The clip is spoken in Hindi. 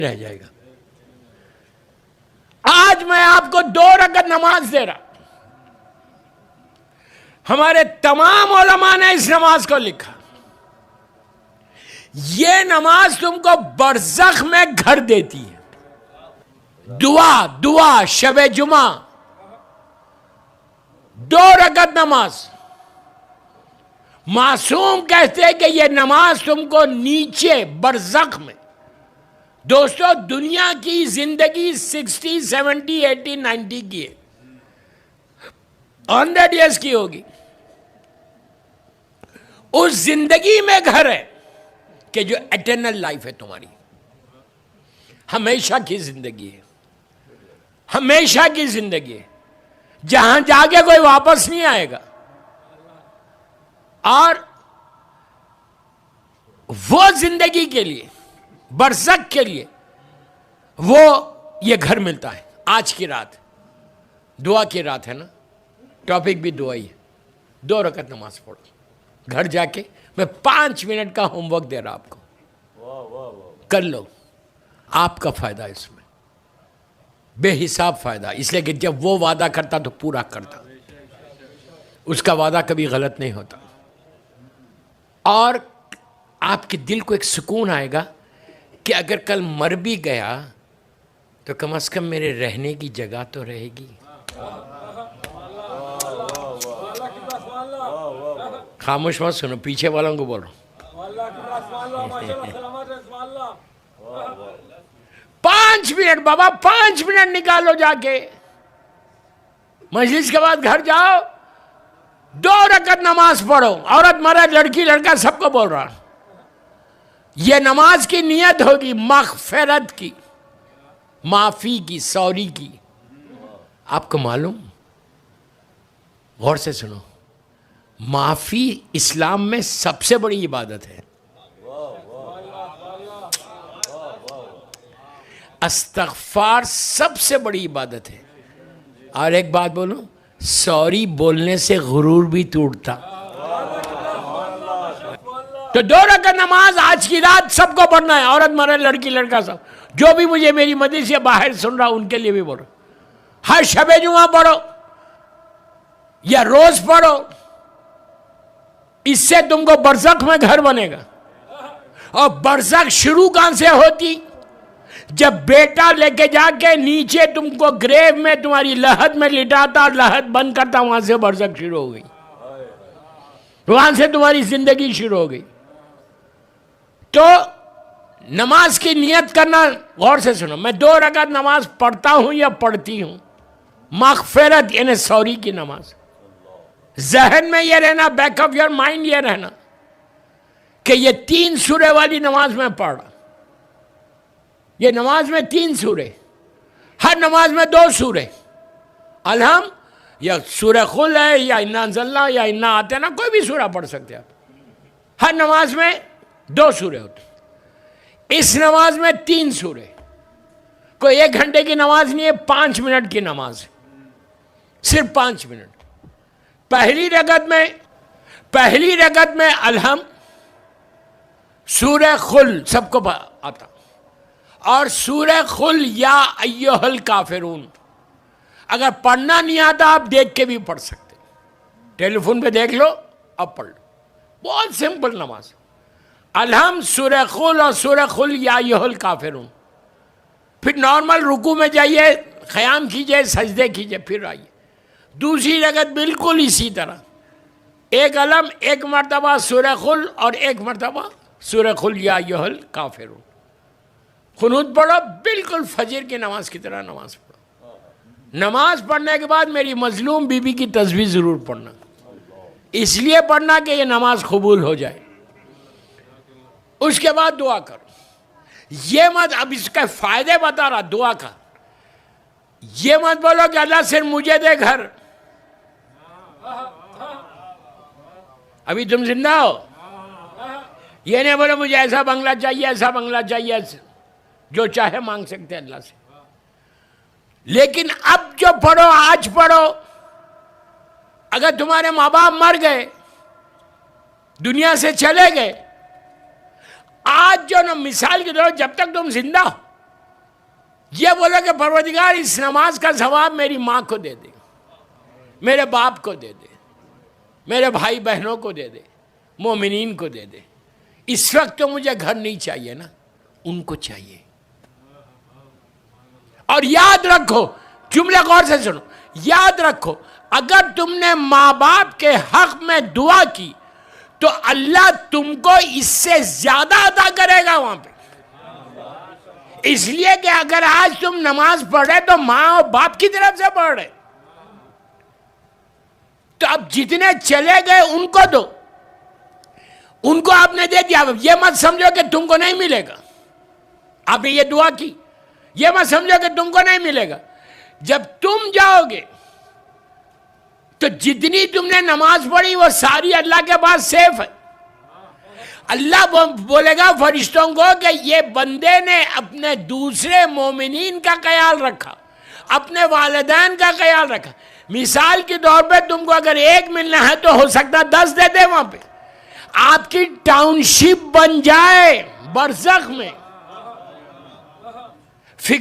रह जाएगा। आज मैं आपको 2 रकअत नमाज दे रहा। हमारे तमाम उलमा ने इस नमाज को लिखा। ये नमाज तुमको बरज़ख में घर देती है। दुआ शबे जुमा 2 रकअत नमाज। मासूम कहते हैं कि यह नमाज तुमको नीचे बरज़ख में, दोस्तों दुनिया की जिंदगी 60, 70, 80, 90 की है, 100 ईयर्स की होगी। उस जिंदगी में घर है कि जो एटर्नल लाइफ है, तुम्हारी हमेशा की जिंदगी है, हमेशा की जिंदगी है, जहां जाके कोई वापस नहीं आएगा। और वो जिंदगी के लिए, बरसक के लिए, वो ये घर मिलता है। आज की रात दुआ की रात है ना, टॉपिक भी दुआ ही है। 2 रकअत नमाज पढ़ो घर जाके। मैं 5 मिनट का होमवर्क दे रहा आपको, कर लो। आपका फायदा इसमें बेहिसाब फायदा, इसलिए कि जब वो वादा करता तो पूरा करता, उसका वादा कभी गलत नहीं होता। और आपके दिल को एक सुकून आएगा कि अगर कल मर भी गया तो कम से कम मेरे रहने की जगह तो रहेगी। खामोश मत सुनो, पीछे वालों को बोलो। 5 मिनट बाबा, 5 मिनट निकालो जाके। मजलिस के बाद घर जाओ, 2 रकअत नमाज पढ़ो। औरत मर्द लड़की लड़का सबको बोल रहा, यह नमाज की नियत होगी मग़फ़िरत की, माफी की, सॉरी की। आपको मालूम, गौर से सुनो, माफी इस्लाम में सबसे बड़ी इबादत है। इस्तग़फ़ार सबसे बड़ी इबादत है। और एक बात बोलूं, सॉरी बोलने से गुरूर भी टूटता। तो 2 रकअत नमाज आज की रात सबको पढ़ना है, औरत मर्द लड़की लड़का सब। जो भी मुझे मेरी मस्जिद से बाहर सुन रहा उनके लिए भी बोलो, हर शबे जुमा पढ़ो या रोज पढ़ो। इससे तुमको बरज़ख में घर बनेगा। और बरज़ख शुरू कहां से होती? जब बेटा लेके जाके नीचे तुमको ग्रेव में तुम्हारी लहद में लिटाता और लहद बंद करता, वहां से बरज़ख शुरू हो गई, वहां से तुम्हारी जिंदगी शुरू हो गई। तो नमाज की नियत करना, गौर से सुनो। मैं 2 रकअत नमाज पढ़ता हूं या पढ़ती हूं, मग़फ़िरत यानी सॉरी की नमाज। जहन में यह रहना, बैक ऑफ योर माइंड यह रहना कि ये 3 सूरे वाली नमाज में पढ़। ये नमाज में 3 सूरे, हर नमाज में 2 सूरे, अलहम या सूरह खुल है या इन्ना अंज़लना या इन्ना आते ना, कोई भी सूरा पढ़ सकते आप। हर नमाज में 2 सूरे होते। इस नमाज में 3 सूरे। कोई 1 घंटे की नमाज नहीं है, 5 मिनट की नमाज है, सिर्फ 5 मिनट। पहली रकअत में अलहम, सूरह खुल सबको आता, और सूरह खुल या अय्युहल काफिरून। अगर पढ़ना नहीं आता आप देख के भी पढ़ सकते, टेलीफोन पे देख लो अब पढ़ लो। बहुत सिंपल नमाज। अलहम, सूरह खुल और सूरह खुल या अय्युहल काफिरून। फिर नॉर्मल रुकू में जाइए, क़याम कीजिए, सजदे कीजिए, फिर आइए। दूसरी रकअत बिल्कुल इसी तरह, 1 अलम, 1 मरतबा सूरह खुल और 1 मरतबा सूरह खुल या अय्युहल काफिरून। कुनूत पढ़ो, बिल्कुल फजर की नमाज की तरह नमाज पढ़ो। नमाज पढ़ने के बाद मेरी मजलूम बीबी की तस्बीह ज़रूर पढ़ना, इसलिए पढ़ना कि ये नमाज कबूल हो जाए। उसके बाद दुआ करो। ये मत, अब इसका फ़ायदे बता रहा दुआ का, ये मत बोलो कि अल्लाह सिर्फ मुझे दे घर। अभी तुम जिंदा हो, ये नहीं बोलो मुझे ऐसा बंगला चाहिए, ऐसा बंगला चाहिए, जो चाहे मांग सकते हैं अल्लाह से। लेकिन अब जो पढ़ो, आज पढ़ो। अगर तुम्हारे माँ बाप मर गए, दुनिया से चले गए, आज जो ना, मिसाल की तरह, जब तक तुम जिंदा हो ये बोलो कि परवरदिगार इस नमाज का सवाब मेरी माँ को दे दे, मेरे बाप को दे दे, मेरे भाई बहनों को दे दे, मोमिनीन को दे दे। इस वक्त तो मुझे घर नहीं चाहिए ना, उनको चाहिए। और याद रखो, जुमले गौर से सुनो, याद रखो, अगर तुमने माँ बाप के हक में दुआ की तो अल्लाह तुमको इससे ज्यादा अदा करेगा वहां पे। इसलिए कि अगर आज तुम नमाज पढ़ रहे तो माँ और बाप की तरफ से पढ़ रहे, तो अब जितने चले गए उनको दो, उनको आपने दे दिया। ये मत समझो कि तुमको नहीं मिलेगा, आपने ये दुआ की, ये मत समझो कि तुमको नहीं मिलेगा। जब तुम जाओगे तो जितनी तुमने नमाज पढ़ी वो सारी अल्लाह के पास सेफ है। अल्लाह बोलेगा फरिश्तों को कि ये बंदे ने अपने दूसरे मोमिनीन का ख्याल रखा, अपने वालिदैन का ख्याल रखा। मिसाल के तौर पे तुमको अगर 1 मिलना है तो हो सकता 10 दे दे, वहां पे आपकी टाउनशिप बन जाए बरज़ख में। फिक्र